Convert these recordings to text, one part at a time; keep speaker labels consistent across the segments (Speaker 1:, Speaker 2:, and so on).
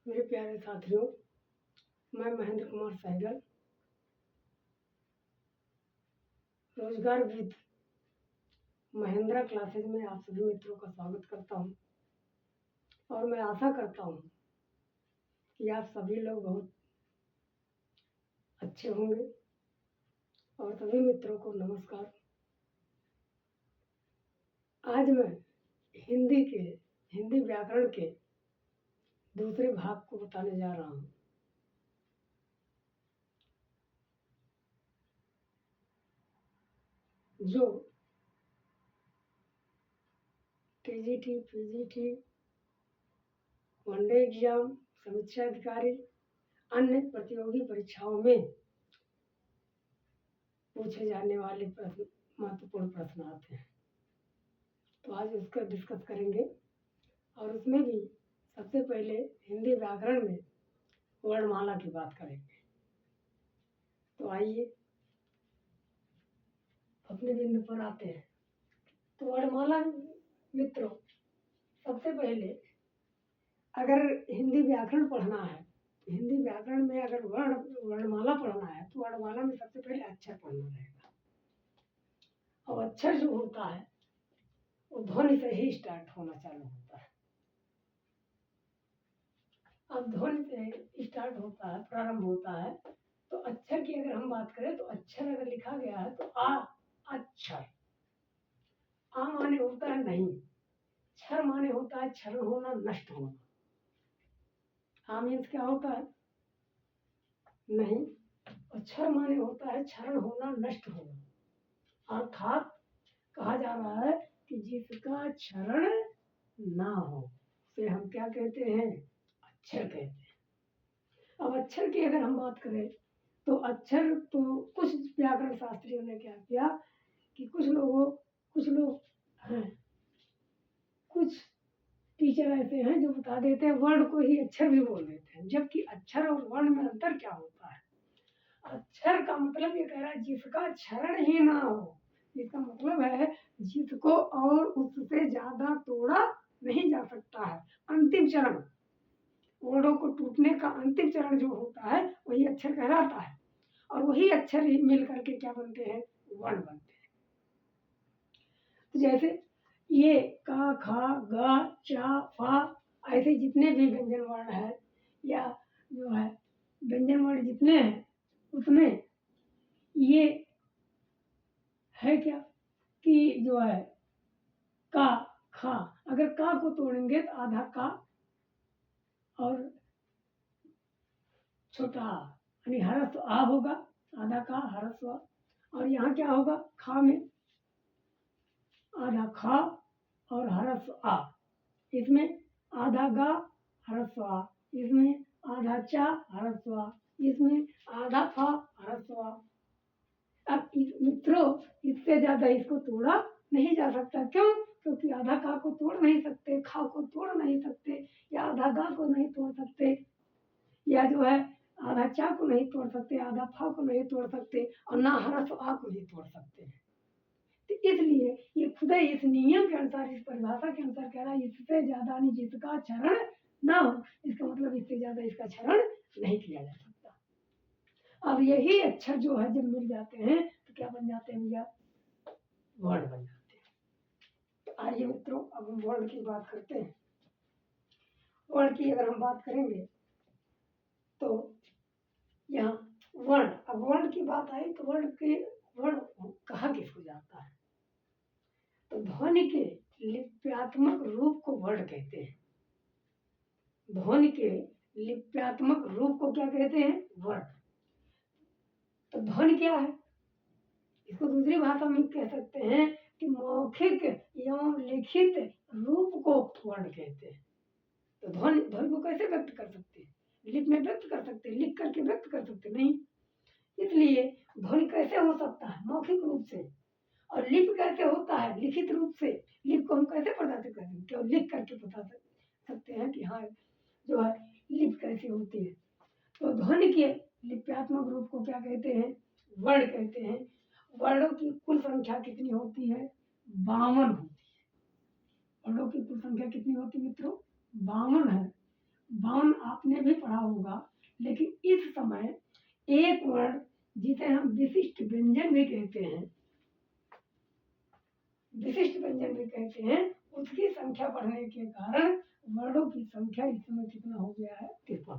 Speaker 1: मेरे प्यारे साथियों, मैं महेंद्र कुमार सहगल रोजगार विद महेंद्रा क्लासेज में आप सभी मित्रों का स्वागत करता हूं और मैं आशा करता हूं कि आप सभी लोग बहुत अच्छे होंगे। और सभी मित्रों को नमस्कार। आज मैं हिंदी व्याकरण के दूसरे भाग को बताने जा रहा हूं। जो टीजीटी, पीजीटी, वनडे एग्जाम, समीक्षा अधिकारी, अन्य प्रतियोगी परीक्षाओं में पूछे जाने वाले प्रश्न, महत्वपूर्ण प्रश्न आते हैं। तो आज उसका डिस्कस करेंगे और उसमें भी सबसे पहले हिंदी व्याकरण में वर्णमाला की बात करेंगे। तो आइए अपने बिंदु पर आते हैं। तो वर्णमाला मित्रों, सबसे पहले अगर हिंदी व्याकरण पढ़ना है, हिंदी व्याकरण में अगर वर्णमाला पढ़ना है तो वर्णमाला में सबसे पहले अक्षर पढ़ना रहेगा। और अक्षर जो होता है वो ध्वनि से ही स्टार्ट होना चालू होता है। अब ध्वनि से स्टार्ट होता है, प्रारंभ होता है। तो अक्षर की अगर हम बात करें तो अक्षर अगर लिखा गया है तो अक्षर। आ माने होता है नहीं, क्षर माने होता है क्षरण होना, नष्ट होना। आ मीन्स क्या होता है? नहीं। और क्षर माने होता है क्षरण होना, नष्ट होना। अर्थात कहा जा रहा है कि जिसका क्षरण ना हो उसे हम क्या कहते हैं? अक्षर कहते हैं। अब अक्षर की अगर हम बात करें तो अक्षर तो कुछ व्याकरण शास्त्रियों ने क्या किया कि कुछ लोग हैं, कुछ टीचर ऐसे हैं जो बता देते हैं वर्ण को ही अक्षर भी बोल देते हैं, जबकि अक्षर और वर्ण में अंतर क्या होता है? अक्षर का मतलब ये कह रहा है जिसका क्षरण ही ना हो। इसका मतलब है जिसको और उससे ज्यादा तोड़ा नहीं जा सकता है। अंतिम चरण, वर्णों को टूटने का अंतिम चरण जो होता है वही अक्षर कहलाता है। और वही अक्षर ही मिल करके क्या बनते हैं? वर्ण बनते हैं। तो जैसे ये का, खा, गा, चा, फा, ऐसे जितने भी व्यंजन वर्ण है या जो है व्यंजन वर्ण जितने हैं उसमें ये है क्या कि जो है का, खा, अगर का को तोड़ेंगे तो आधा का और छोटा यानी हरस्व आ होगा, आधा का हरस्व। और यहाँ क्या होगा? खा में आधा खा और हरस्व आ, इसमें आधा गा हरस्व आ, इसमें आधा चा हरस्व आ, इसमें आधा फा हरस्व आ। अब मित्रों इससे ज्यादा इसको तोड़ा नहीं जा सकता। क्यों? क्योंकि आधा का को तोड़ नहीं सकते, खा को तोड़ नहीं सकते, या आधा गा को नहीं तोड़ सकते, या जो है आधा चा को नहीं तोड़ सकते, आधा फा को नहीं तोड़ सकते, और ना हरफ आ को ही तोड़ सकते हैं। तो इसलिए ये खुद इस नियम के अनुसार, इस परिभाषा के अनुसार कह रहा है इससे ज्यादा नहीं जिसका क्षरण ना हो। इसका मतलब इससे ज्यादा इसका क्षरण नहीं किया जा सकता। अब यही अक्षर जो है जब मिल जाते हैं तो क्या बन जाते हैं भैया? वर्ण बन जाते हैं। तो आइए मित्रों अब हम वर्ण की बात करते हैं। वर्ण की अगर हम बात करेंगे तो यहाँ वर्ण, अब वर्ण की बात आई तो वर्ण कहा किसको जाता है? तो ध्वनि के लिप्यात्मक रूप को वर्ण कहते हैं। ध्वनि के लिप्यात्मक रूप को क्या कहते हैं? वर्ण। तो ध्वनि क्या है? इसको दूसरी भाषा में कह सकते हैं कि मौखिक एवं लिखित रूप को वर्ण कहते हैं। तो ध्वनि को कैसे व्यक्त कर सकते हैं? लिप में व्यक्त कर सकते हैं, लिख करके व्यक्त कर सकते नहीं। इसलिए ध्वनि कैसे हो सकता है? मौखिक रूप से। और लिप कैसे होता है? लिखित रूप से। लिप को हम कैसे प्रदर्शित करेंगे? केवल लिख करके बता सकते हैं कि हाँ जो है लिप कैसे होती है। तो ध्वनि के लिप्यात्मक रूप को क्या कहते हैं? वर्ण कहते हैं। वर्णों की कुल संख्या कितनी होती है? 52 होती है। वर्णों की कुल संख्या कितनी होती है मित्रों? 52 है। 52 आप आपने भी पढ़ा होगा, लेकिन इस समय एक वर्ण जिसे हम विशिष्ट व्यंजन भी कहते हैं, उसकी संख्या बढ़ने के कारण वर्णों की संख्या इस समय कितना हो गया है? 53।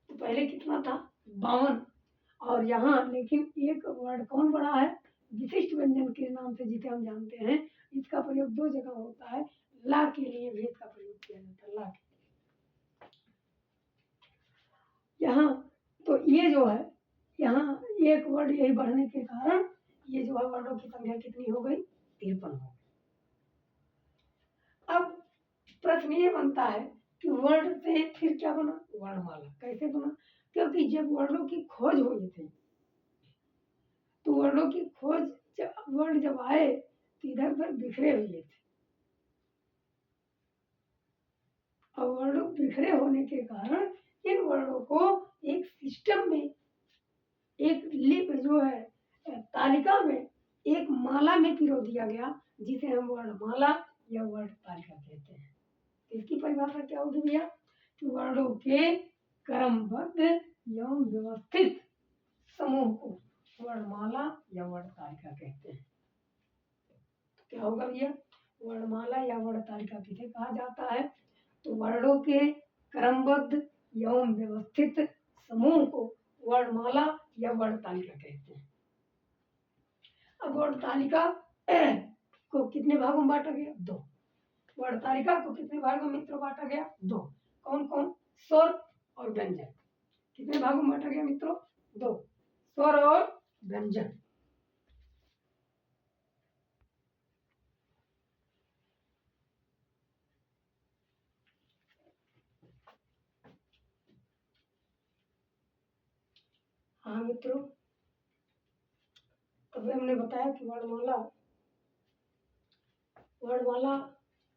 Speaker 1: तो पहले कितना था? 52। और यहाँ लेकिन एक वर्ड कौन बड़ा है? विशिष्ट व्यंजन के नाम से जिसे हम जानते हैं, इसका प्रयोग दो जगह होता है। ला के लिए भी इसका प्रयोग किया जाता है, ला के। यहाँ तो ये जो है, यहाँ एक वर्ड यही बढ़ने के कारण ये जो है वर्णों की संख्या कितनी हो गई? 53 हो गई। अब प्रश्न ये बनता है कि वर्ण से फिर क्या बना? वर्णमाला। कैसे बना? क्योंकि जब वर्णों की खोज हुई थी, तो वर्णों की खोज वर्ण जब आए तो इधर उधर बिखरे हुए थे, और वर्णों बिखरे होने के कारण इन वर्णों को एक सिस्टम में, एक लिप जो है तालिका में, एक माला में पिरो दिया गया, जिसे हम वर्णमाला या वर्ण तालिका कहते हैं। इसकी परिभाषा क्या होगी भैया? कि वर्णों के क्रमबद्ध एवं व्यवस्थित समूह को वर्णमाला या वर्ण तालिका कहते हैं। तो क्या होगा भैया? वर्णमाला या वर्ण तालिका किसे कहा जाता है? तो वर्णों के क्रमबद्ध एवं व्यवस्थित समूह को वर्णमाला या वर्ण तालिका कहते हैं। अब वर्ण तालिका को कितने भागों में बांटा गया? 2। वर्ण तालिका को कितने भागों में मित्रों बांटा गया? 2। कौन कौन? स्वर और व्यंजन। कितने भागों में बांटा गया मित्रों? 2, स्वर और व्यंजन। हाँ मित्रों, अभी हमने बताया कि वर्णमाला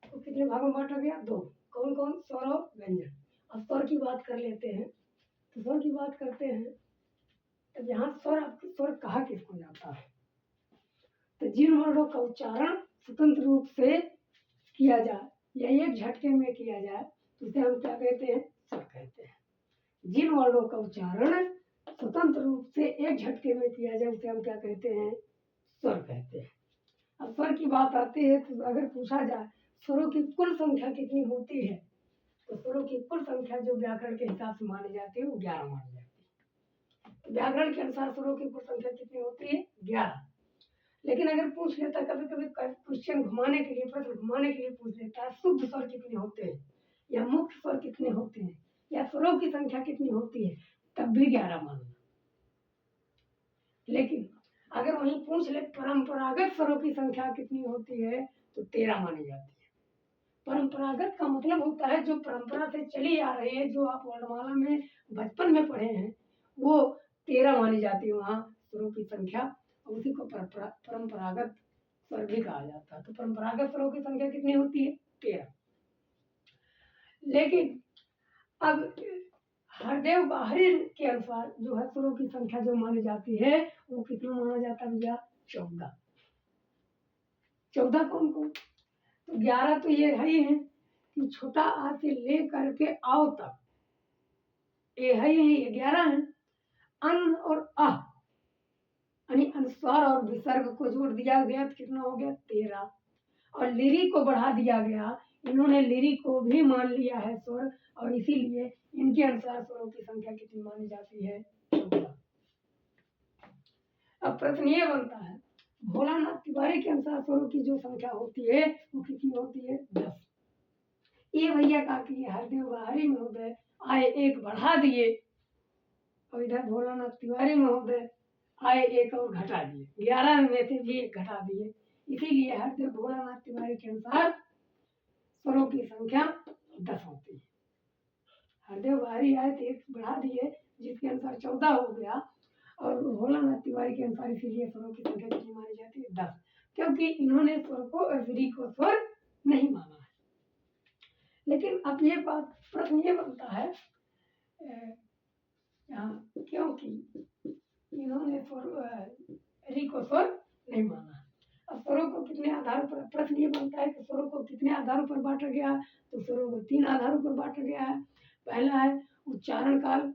Speaker 1: को कितने भागों में बांटा गया? 2। कौन कौन? स्वर और व्यंजन। अब स्वर की बात कर लेते हैं। तो स्वर की बात करते हैं, तो यहाँ स्वर कहा किसको जाता है? तो जिन वर्णों का उच्चारण स्वतंत्र रूप से किया जाए या एक झटके में किया जाए, तो उसे हम क्या कहते हैं? स्वर कहते हैं। जिन वर्णों का उच्चारण स्वतंत्र रूप से एक झटके में किया जाए, उसे हम क्या कहते हैं? स्वर कहते हैं। अब स्वर की बात आती है, तो अगर पूछा जाए स्वरों की कुल संख्या कितनी होती है, तो स्वरों की कुल संख्या जो व्याकरण के हिसाब से मानी जाती है वो 11 मानी जाती है। तो व्याकरण के अनुसार स्वरों की कुल संख्या कितनी होती है? 11। लेकिन अगर पूछ लेता, कभी कभी क्वेश्चन घुमाने के लिए, प्रश्न घुमाने के लिए पूछ लेता है, शुद्ध स्वर कितने होते हैं या मुक्त स्वर कितने होते हैं या स्वरों की संख्या कितनी होती है, तब भी 11 मानना। लेकिन अगर वहीं पूछ ले परंपरागत स्वरों की संख्या कितनी होती है, तो 13 मानी जाती है। परंपरागत का मतलब होता है जो परंपरा से चली आ रही है, जो आप वर्णमाला में बचपन में पढ़े हैं, वो 13 मानी जाती है वहाँ स्वरों की संख्या। उसी को परंपरागत स्वर भी कहा जाता है। तो परंपरागत स्वरों की संख्या कितनी होती है? 13। लेकिन अब हरदेव बाहरी के अनुसार जो है स्वरों की संख्या जो मानी जाती है, वो कितना माना जाता है भैया? 14। 14 कौन कौन? तो 11 तो ये है ही है कि छोटा आ से ले करके आओ तक, ये है ही, ये 11 है। अन और अ यानी अनुस्वार और विसर्ग को जोड़ दिया गया तो कितना हो गया? 13। और लिरी को बढ़ा दिया गया, इन्होंने लिरी को भी मान लिया है स्वर, और इसीलिए इनके अनुसार स्वरों की संख्या कितनी मानी जाती है? 14। अब प्रश्न ये बनता है, भोलानाथ तिवारी के अनुसार स्वरों की जो संख्या होती है वो कितनी होती है? 10। ये भैया का कि हरदेव बाहरी महोदय आए एक बढ़ा दिए, और इधर भोलानाथ तिवारी महोदय आए एक और घटा दिए, 11 में से भी एक घटा दिए। इसीलिए हरदेव भोलानाथ तिवारी के अनुसार स्वरों की संख्या 10 होती है। हरदेव बाहरी आए तो एक बढ़ा दिए, जिसके अनुसार 14 हो गया, और भोलानाथ तिवारी के अनुसार इसीलिए स्वरों की संख्या कितनी मानी जाती है? 10, क्योंकि इन्होंने स्वर को श्री को स्वर नहीं माना है। लेकिन अब ये बात, प्रश्न ये बनता है क्योंकि इन्होंने स्वर री को स्वर नहीं माना, अब स्वरों को कितने आधारों पर, प्रश्न ये बनता है कि स्वरों को कितने आधारों पर बांटा गया है, तो स्वरों को 3 आधारों पर बांटा गया है। पहला है उच्चारण काल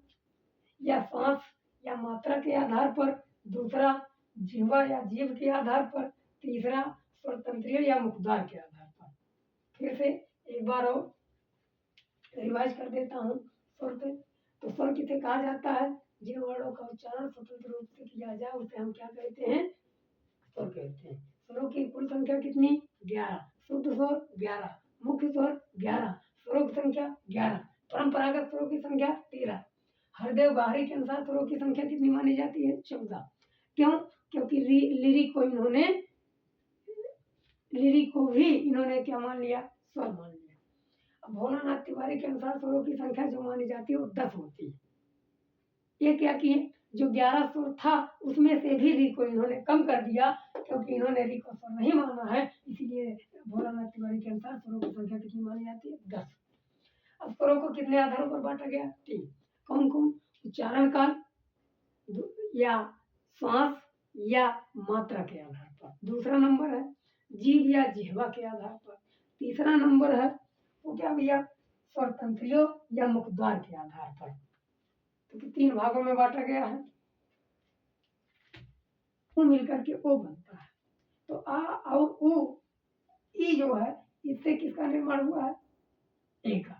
Speaker 1: या श्वास या मात्रा के आधार पर, दूसरा जिह्वा या जीभ के आधार पर, तीसरा स्वरतंत्रियों या मुखद्वार के आधार पर। फिर से एक बार और रिवाइज कर देता हूँ स्वर पे। तो स्वर किसे कहा जाता है? जिन वर्णों का उच्चारण स्वतंत्र रूप से किया जाए उसे हम क्या कहते हैं? स्वर कहते हैं। स्वरों की कुल संख्या कितनी? 11। शुद्ध स्वर 11, मुख्य स्वर 11, स्वरों की संख्या 11, परंपरागत स्वरों की संख्या 13। हरदेव बाहरी के अनुसार स्वरों की संख्या कितनी मानी जाती है? 14। क्यों? क्योंकि लिरिक को भी इन्होंने क्या मान लिया? स्वर मान लिया। अब भोलानाथ तिवारी के अनुसार स्वरों की संख्या जो मानी जाती है वो 10 होती है। ये क्या किए? जो 11 स्वर था उसमें से भी री को इन्होंने कम कर दिया, क्योंकि इन्होंने री को स्वर नहीं माना है, इसलिए भोलानाथ तिवारी के अनुसार स्वरों की संख्या कितनी मानी जाती है? 10। अब स्वरों को कितने आधारों पर बांटा गया? 3। कौन कौन? उच्चारण काल या श्वास या मात्रा के आधार पर, दूसरा नंबर है जीभ या जिह्वा के आधार पर, तीसरा नंबर है वो क्या भैया? स्वरतंत्रियों या मुखद्वार के आधार पर। तो 3 भागों में बांटा गया है। वो मिलकर के ओ बनता है। तो आ और उ ई जो है इससे किसका निर्माण हुआ है? ए का।